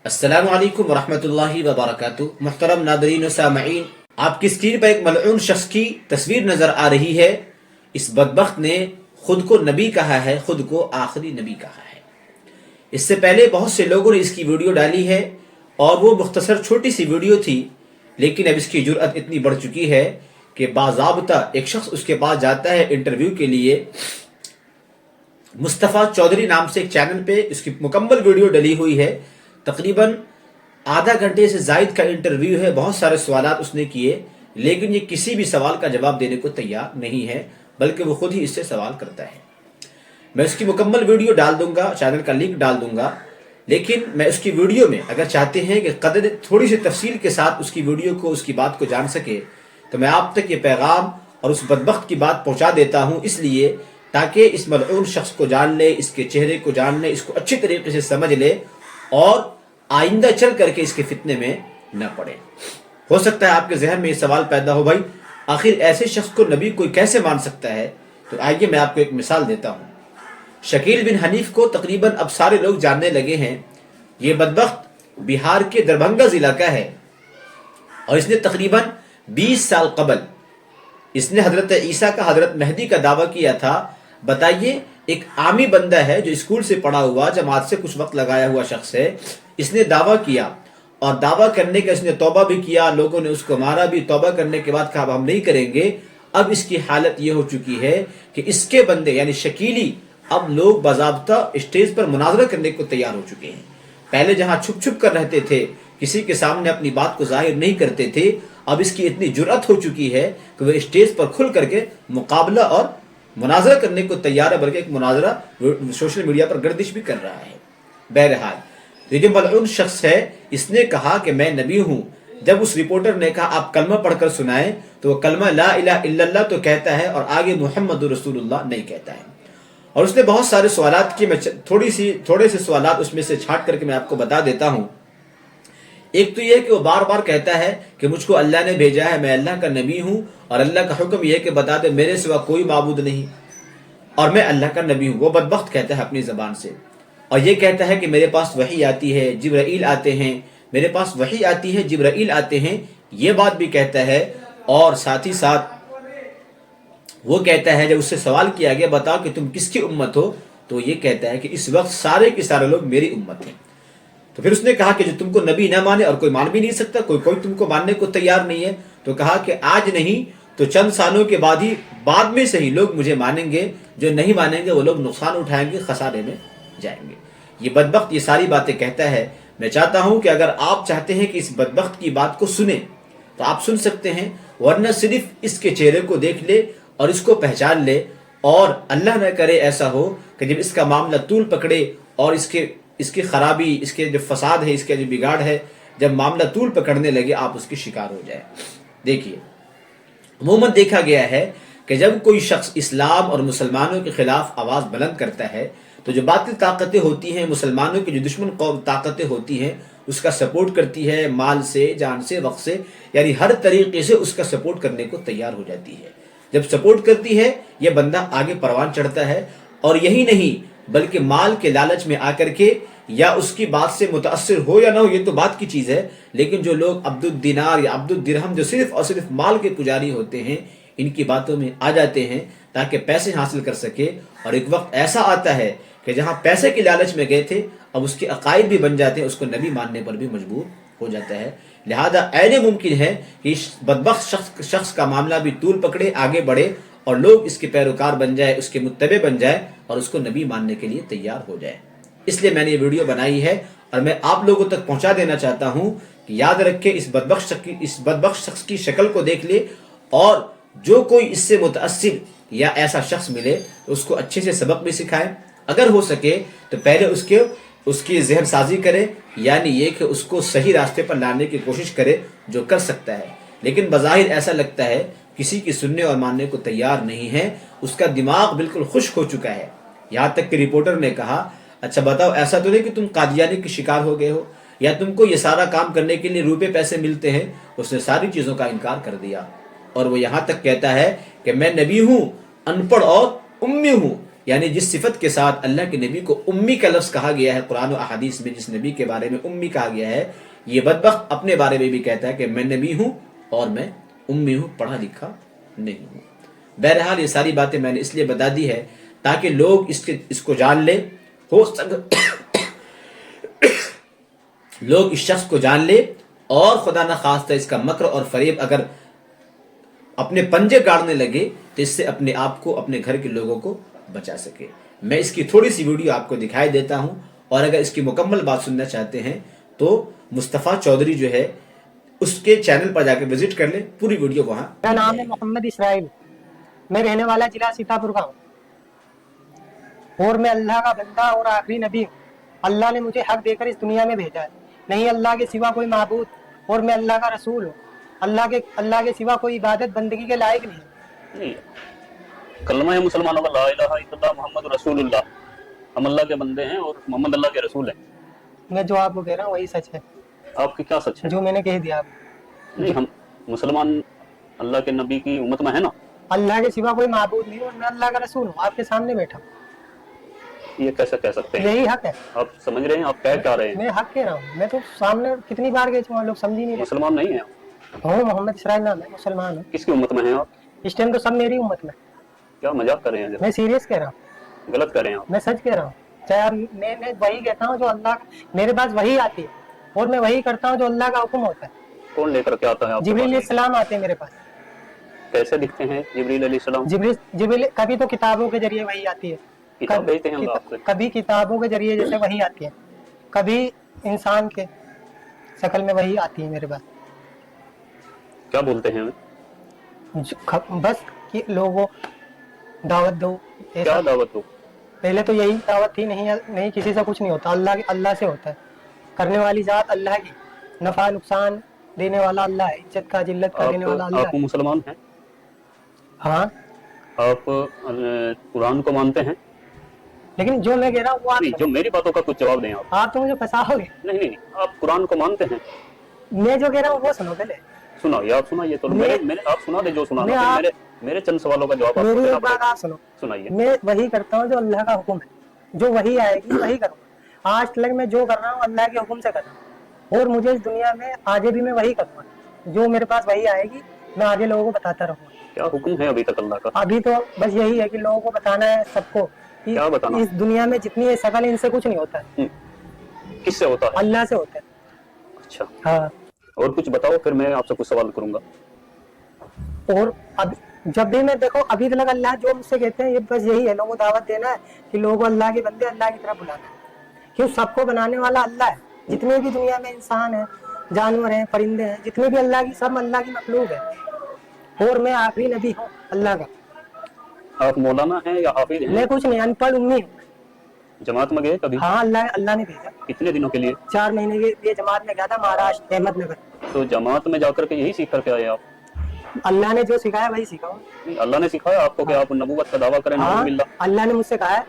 السلام علیکم ورحمۃ اللہ وبرکاتہ۔ محترم ناظرین و سامعین، آپ کی اسکرین پر ایک ملعون شخص کی تصویر نظر آ رہی ہے۔ اس بدبخت نے خود کو نبی کہا ہے، خود کو آخری نبی کہا ہے۔ اس سے پہلے بہت سے لوگوں نے اس کی ویڈیو ڈالی ہے اور وہ مختصر چھوٹی سی ویڈیو تھی، لیکن اب اس کی جرأت اتنی بڑھ چکی ہے کہ باضابطہ ایک شخص اس کے پاس جاتا ہے انٹرویو کے لیے۔ مصطفیٰ چودھری نام سے ایک چینل پہ اس کی مکمل ویڈیو ڈلی ہوئی ہے، تقریباً آدھا گھنٹے سے زائد کا انٹرویو ہے۔ بہت سارے سوالات اس نے کیے، لیکن یہ کسی بھی سوال کا جواب دینے کو تیار نہیں ہے، بلکہ وہ خود ہی اس سے سوال کرتا ہے۔ میں اس کی مکمل ویڈیو ڈال دوں گا، چینل کا لنک ڈال دوں گا، لیکن میں اس کی ویڈیو میں اگر چاہتے ہیں کہ قدر تھوڑی سی تفصیل کے ساتھ اس کی ویڈیو کو، اس کی بات کو جان سکے، تو میں آپ تک یہ پیغام اور اس بدبخت کی بات پہنچا دیتا ہوں، اس لیے تاکہ اس ملعون شخص کو جان لے، اس کے چہرے کو جان لے، اس کو اچھی طریقے سے سمجھ لے اور آئندہ چل کر کے اس کے فتنے میں نہ پڑے۔ ہو سکتا ہے آپ کے ذہن میں یہ سوال پیدا ہو، بھائی آخر ایسے شخص کو نبی کوئی کیسے مان سکتا ہے؟ تو آئیے میں آپ کو ایک مثال دیتا ہوں۔ شکیل بن حنیف کو تقریباً اب سارے لوگ جاننے لگے ہیں۔ یہ بدبخت بہار کے دربھنگہ ضلع کا ہے اور اس نے تقریباً 20 سال قبل اس نے حضرت عیسیٰ کا، حضرت مہدی کا دعویٰ کیا تھا۔ بتائیے، ایک عامی بندہ ہے جو اسکول سے پڑھا ہوا، جماعت سے کچھ وقت لگایا ہوا شخص ہے، اس نے دعویٰ کیا اور دعویٰ کرنے کا اس نے توبہ بھی کیا، لوگوں نے اس کو مارا بھی، توبہ کرنے کے بعد کہا اب ہم نہیں کریں گے۔ اب اس کی حالت یہ ہو چکی ہے کہ اس کے بندے یعنی شکیلی اب لوگ باضابطہ اسٹیج پر مناظرہ کرنے کو تیار ہو چکے ہیں۔ پہلے جہاں چھپ چھپ کر رہتے تھے، کسی کے سامنے اپنی بات کو ظاہر نہیں کرتے تھے، اب اس کی اتنی جرأت ہو چکی ہے کہ وہ اسٹیج پر کھل کر کے مقابلہ اور مناظرہ کرنے کو تیار ہے، بلکہ ایک مناظرہ سوشل میڈیا پر گردش بھی کر رہا ہے۔ بہرحال یہ جو ملعون شخص ہے، اس نے کہا کہ میں نبی ہوں۔ جب اس رپورٹر نے کہا آپ کلمہ پڑھ کر سنائیں، تو وہ کلمہ لا الہ الا اللہ تو کہتا ہے اور آگے محمد رسول اللہ نہیں کہتا ہے۔ اور اس نے بہت سارے سوالات کیے، میں تھوڑے سے سوالات اس میں سے چھانٹ کر کے میں آپ کو بتا دیتا ہوں۔ ایک تو یہ کہ وہ بار بار کہتا ہے کہ مجھ کو اللہ نے بھیجا ہے، میں اللہ کا نبی ہوں اور اللہ کا حکم یہ ہے کہ بتا دے میرے سوا کوئی معبود نہیں اور میں اللہ کا نبی ہوں۔ وہ بدبخت کہتا ہے اپنی زبان سے، اور یہ کہتا ہے کہ میرے پاس وحی آتی ہے، جبرائیل آتے ہیں، میرے پاس وحی آتی ہے، جبرائیل آتے ہیں، یہ بات بھی کہتا ہے۔ اور ساتھ ہی ساتھ وہ کہتا ہے جب اس سے سوال کیا گیا بتاؤ کہ تم کس کی امت ہو، تو یہ کہتا ہے کہ اس وقت سارے کے سارے لوگ میری امت ہیں۔ تو پھر اس نے کہا کہ جو تم کو نبی نہ مانے اور کوئی مان بھی نہیں سکتا، کوئی تم کو ماننے کو تیار نہیں ہے، تو کہا کہ آج نہیں تو چند سالوں کے بعد ہی، بعد میں سے ہی لوگ مجھے مانیں گے، جو نہیں مانیں گے وہ لوگ نقصان اٹھائیں گے، خسارے میں جائیں گے۔ یہ بدبخت یہ ساری باتیں کہتا ہے۔ میں چاہتا ہوں کہ اگر آپ چاہتے ہیں کہ اس بدبخت کی بات کو سنیں تو آپ سن سکتے ہیں، ورنہ صرف اس کے چہرے کو دیکھ لے اور اس کو پہچان لے، اور اللہ نہ کرے ایسا ہو کہ جب اس کا معاملہ طول پکڑے اور اس کی خرابی، اس کے جو فساد ہے، اس کے جو بگاڑ ہے، جب معاملہ طول پکڑنے لگے آپ اس کے شکار ہو جائیں۔ دیکھیے، عموماً دیکھا گیا ہے کہ جب کوئی شخص اسلام اور مسلمانوں کے خلاف آواز بلند کرتا ہے تو جو باطل طاقتیں ہوتی ہیں، مسلمانوں کی جو دشمن قوم طاقتیں ہوتی ہیں، اس کا سپورٹ کرتی ہے، مال سے، جان سے، وقت سے، یعنی ہر طریقے سے اس کا سپورٹ کرنے کو تیار ہو جاتی ہے۔ جب سپورٹ کرتی ہے، یہ بندہ آگے پروان چڑھتا ہے، اور یہی نہیں بلکہ مال کے لالچ میں آ کر کے یا اس کی بات سے متاثر ہو یا نہ ہو، یہ تو بات کی چیز ہے، لیکن جو لوگ عبد الدینار یا عبد الدرہم جو صرف اور صرف مال کے پجاری ہوتے ہیں، ان کی باتوں میں آ جاتے ہیں تاکہ پیسے حاصل کر سکے۔ اور ایک وقت ایسا آتا ہے کہ جہاں پیسے کے لالچ میں گئے تھے، اب اس کے عقائد بھی بن جاتے ہیں، اس کو نبی ماننے پر بھی مجبور ہو جاتا ہے۔ لہذا عین ممکن ہے کہ اس بدبخت شخص کا معاملہ بھی طول پکڑے، آگے بڑھے اور لوگ اس کے پیروکار بن جائے، اس کے متبع بن جائے اور اس کو نبی ماننے کے لیے تیار ہو جائے۔ اس لیے میں نے یہ ویڈیو بنائی ہے اور میں آپ لوگوں تک پہنچا دینا چاہتا ہوں کہ یاد رکھیں، اس بدبخت شخص کی شکل کو دیکھ لے، اور جو کوئی اس سے متاثر یا ایسا شخص ملے تو اس کو اچھے سے سبق بھی سکھائے، اگر ہو سکے تو پہلے اس کی ذہن سازی کرے، یعنی یہ کہ اس کو صحیح راستے پر لانے کی کوشش کرے جو کر سکتا ہے۔ لیکن بظاہر ایسا لگتا ہے کسی کی سننے اور ماننے کو تیار نہیں ہے، اس کا دماغ بالکل خشک ہو چکا ہے۔ یہاں تک کہ رپورٹر نے کہا اچھا بتاؤ ایسا تو نہیں کہ تم قادیانی کے شکار ہو گئے ہو یا تم کو یہ سارا کام کرنے کے لیے روپے پیسے ملتے ہیں؟ اس نے ساری چیزوں کا انکار کر دیا، اور وہ یہاں تک کہتا ہے کہ میں نبی ہوں، ان پڑھ اور امی ہوں، یعنی جس صفت کے ساتھ اللہ کے نبی کو امی کا لفظ کہا گیا ہے قرآن و احادیث میں، جس نبی کے بارے میں امی کہا گیا ہے، یہ بدبخت اپنے بارے میں بھی کہتا ہے کہ میں نبی ہوں اور میں امی ہوں، پڑھا لکھا نہیں ہوں۔ بہرحال یہ ساری باتیں میں نے اس لیے بتا دی ہے تاکہ لوگ اس کو جان لیں، لوگ اس شخص کو جان لیں، اور خدا نخواستہ اس کا مکر اور فریب اگر اپنے پنجے گاڑنے لگے تو اس سے اپنے آپ کو، اپنے گھر کے لوگوں کو بچا سکے۔ میں اس کی تھوڑی سی ویڈیو آپ کو دکھائی دیتا ہوں، اور اگر اس کی مکمل بات سننا چاہتے ہیں تو مصطفیٰ چودھری جو ہے اس کے چینل پر جا کے وزٹ کر لیں، پوری ویڈیو وہاں۔ میرا نام ہے محمد اسرائیل، میں رہنے والا ضلع سیتاپور کا ہوں، اور میں اللہ کا بندہ اور آخری نبی ہوں۔ اللہ نے مجھے حق دے کر اس دنیا میں بھیجا ہے، نہیں اللہ کے سوا کوئی معبود، اور میں اللہ کا رسول ہوں۔ اللہ کے سوا کوئی عبادت بندگی کے لائق نہیں۔ کلمہ ہے مسلمانوں کا لا الہ الا اللہ محمد رسول اللہ، ہم اللہ کے بندے ہیں اور محمد اللہ کے رسول ہیں۔ میں جو آپ کو کہہ رہا ہوں وہی سچ ہے۔ آپ کی کیا سچ ہے؟ جو میں نے کہہ دیا آپ نہیں، ہم مسلمان اللہ کے نبی کی امت میں ہے نا۔ اللہ کے سوا کوئی معبود نہیں، اور میں اللہ کا رسول ہوں، آپ کے سامنے بیٹھا ہوں۔ یہ کیسے کہہ سکتے ہیں؟ یہی حق ہے۔ آپ سمجھ رہے ہیں آپ کہہ کیا رہے ہیں؟ میں حق کہہ رہا ہوں، میں تو سامنے کتنی بار گئے لوگ سمجھ ہی نہیں رہے۔ مسلمان نہیں ہیں ہوں، محمد اسرائیل نام ہے، مسلمان ہوں۔ کس کی امت میں ہیں آپ؟ اس ٹائم تو سب میری امت میں۔ کیا مذاق کر رہے ہیں؟ میں سیریس کہہ رہا ہوں، غلط کر رہے ہیں آپ۔ میں سچ کہہ رہا ہوں۔ چاہے میں وہی کہتا ہوں جو اللہ، میرے پاس وہی آتی ہے، اور میں وہی کرتا ہوں جو اللہ کا حکم ہوتا ہے۔ کون لے کر کے آتا ہے آپ؟ جبریل علیہ السلام آتے ہیں میرے پاس۔ کیسے دکھتے ہیں جبریل علیہ السلام؟ جبریل کبھی تو کتابوں کے ذریعے وہی آتی ہے، کتاب بھیجتے ہیں اللہ آپ سے؟ کبھی کتابوں کے ذریعے جیسے وہی آتی ہے، کبھی انسان کے شکل میں وہی آتی ہے میرے پاس۔ کیا بولتے ہیں؟ بس کہ لوگوں دعوت دو۔ کیا دعوت دو؟ پہلے تو یہی دعوت تھی، نہیں کسی سے کچھ نہیں ہوتا، اللہ سے ہوتا ہے۔ کرنے والی ذات اللہ کی، نفع نقصان دینے والا اللہ ہے، عزت کا ذلت کا دینے والا اللہ آپ ہے۔ مسلمان ہیں؟ ہاں، آپ قرآن کو مانتے ہیں؟ لیکن جو میں کہہ رہا ہوں وہ نہیں، جو میری باتوں کا کچھ جواب دیں آپ۔ آپ تو مجھے پھنساؤ گے۔ نہیں، آپ قرآن کو مانتے ہیں؟ میں جو کہہ رہا ہوں وہ سنو پہلے۔ سنائیے، آپ سنائیے تو آپ سنا دیں جو سنانا ہے۔ میرے چند سوالوں کا جواب میری ایک بات آپ سنو، سنائیے۔ میں وہی کرتا ہوں جو اللہ کا حکم ہے، جو وہی آئے گی وہی کروں گا۔ آج تک میں جو کر رہا ہوں اللہ کے حکم سے کر رہا ہوں، اور مجھے اس دنیا میں آگے بھی میں وہی کروں گا، جو میرے پاس وہی آئے گی میں آگے لوگوں کو بتاتا رہوں گا۔ کیا حکم ہے ابھی تک اللہ کا؟ ابھی تو بس یہی ہے کہ لوگوں کو بتانا ہے سب کو کہ کیا بتانا؟ اس دنیا میں جتنی شکل ان سے کچھ نہیں ہوتا ہے، کس سے ہوتا ہے؟ اللہ سے ہوتا ہے۔ اچھا، ہاں، اور کچھ بتاؤ پھر میں آپ سے کچھ سوال کروں گا۔ اور اب جب بھی میں دیکھو ابھی تک اللہ جو مجھ سے کہتے ہیں یہ بس یہی ہے، لوگوں کو دعوت دینا ہے کہ لوگوں کو اللہ کے بندے اللہ کی طرف بلانا ہے، کہ سب کو بنانے والا اللہ ہے۔ جتنے بھی دنیا میں انسان ہیں، جانور ہیں، پرندے ہیں، جتنے بھی اللہ کی، سب اللہ کی مخلوق ہے، اور میں آخری نبی ہوں اللہ کا۔ آپ مولانا ہیں یا حافظ ہیں؟ میں کچھ نہیں، ان پڑھ امی ہوں۔ جماعت میں گئے کبھی؟ ہاں، اللہ نے بھیجا۔ کتنے دنوں کے لیے؟ 4 مہینے کے لیے جماعت میں گیا تھا، مہاراشٹر احمد نگر۔ تو جماعت میں جا کر کے یہی سیکھ کر کے آئے آپ؟ اللہ نے جو سکھایا وہی سیکھا ہوں۔ اللہ نے سکھایا آپ کو کہ آپ نبوت کا دعویٰ کریں؟ نعوذ ہاں، باللہ۔ اللہ نے مجھ سے کہا ہے